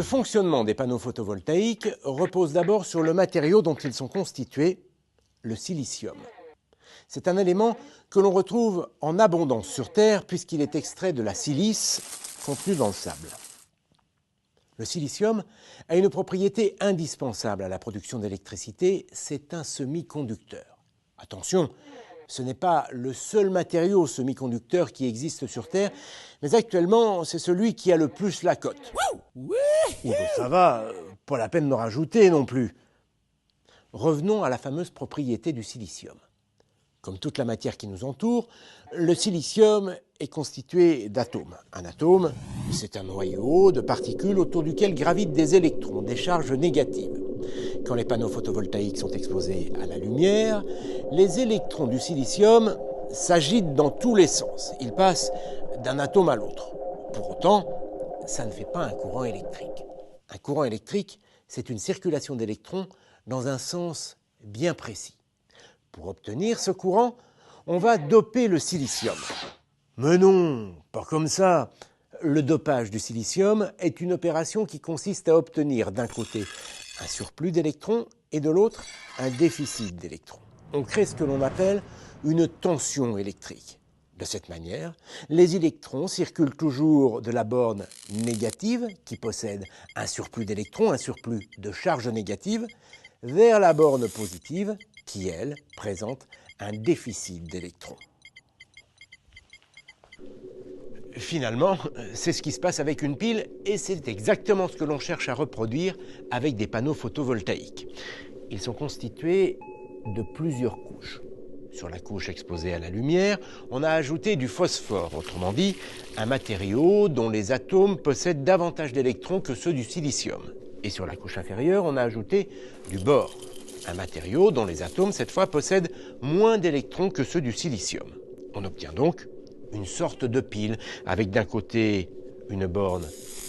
Le fonctionnement des panneaux photovoltaïques repose d'abord sur le matériau dont ils sont constitués, le silicium. C'est un élément que l'on retrouve en abondance sur Terre puisqu'il est extrait de la silice contenue dans le sable. Le silicium a une propriété indispensable à la production d'électricité, c'est un semi-conducteur. Attention, ce n'est pas le seul matériau semi-conducteur qui existe sur Terre, mais actuellement, c'est celui qui a le plus la cote. Ça va, pas la peine de rajouter non plus. Revenons à la fameuse propriété du silicium. Comme toute la matière qui nous entoure, le silicium est constitué d'atomes. Un atome, c'est un noyau de particules autour duquel gravitent des électrons, des charges négatives. Quand les panneaux photovoltaïques sont exposés à la lumière, les électrons du silicium s'agitent dans tous les sens. Ils passent d'un atome à l'autre. Pour autant, ça ne fait pas un courant électrique. Un courant électrique, c'est une circulation d'électrons dans un sens bien précis. Pour obtenir ce courant, on va doper le silicium. Mais non, pas comme ça. Le dopage du silicium est une opération qui consiste à obtenir d'un côté un surplus d'électrons et de l'autre un déficit d'électrons. On crée ce que l'on appelle une tension électrique. De cette manière, les électrons circulent toujours de la borne négative, qui possède un surplus d'électrons, un surplus de charge négative, vers la borne positive, qui, elle, présente un déficit d'électrons. Finalement, c'est ce qui se passe avec une pile et c'est exactement ce que l'on cherche à reproduire avec des panneaux photovoltaïques. Ils sont constitués de plusieurs couches. Sur la couche exposée à la lumière, on a ajouté du phosphore, autrement dit, un matériau dont les atomes possèdent davantage d'électrons que ceux du silicium. Et sur la couche inférieure, on a ajouté du bore, un matériau dont les atomes, cette fois, possèdent moins d'électrons que ceux du silicium. On obtient donc une sorte de pile, avec d'un côté une borne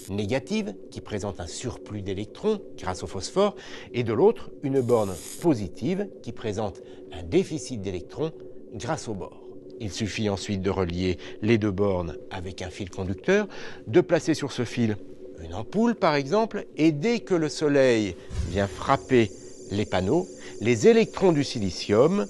négative qui présente un surplus d'électrons grâce au phosphore, et de l'autre une borne positive qui présente un déficit d'électrons grâce au bore. Il suffit ensuite de relier les deux bornes avec un fil conducteur, de placer sur ce fil une ampoule par exemple, et dès que le soleil vient frapper les panneaux, les électrons du silicium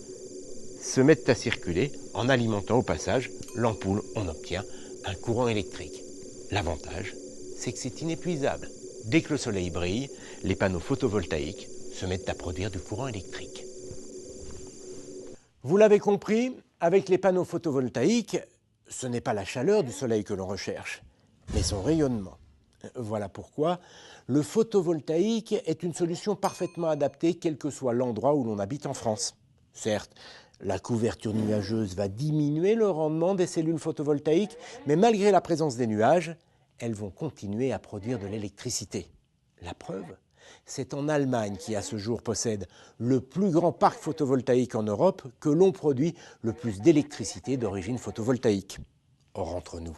se mettent à circuler en alimentant au passage l'ampoule. On obtient un courant électrique. L'avantage, c'est que c'est inépuisable. Dès que le soleil brille, les panneaux photovoltaïques se mettent à produire du courant électrique. Vous l'avez compris, avec les panneaux photovoltaïques, ce n'est pas la chaleur du soleil que l'on recherche, mais son rayonnement. Voilà pourquoi le photovoltaïque est une solution parfaitement adaptée quel que soit l'endroit où l'on habite en France. Certes, la couverture nuageuse va diminuer le rendement des cellules photovoltaïques, mais malgré la présence des nuages, elles vont continuer à produire de l'électricité. La preuve, c'est en Allemagne qui à ce jour possède le plus grand parc photovoltaïque en Europe que l'on produit le plus d'électricité d'origine photovoltaïque. Or, entre nous,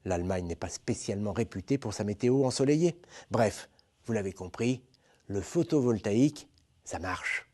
l'Allemagne n'est pas spécialement réputée pour sa météo ensoleillée. Bref, vous l'avez compris, le photovoltaïque, ça marche.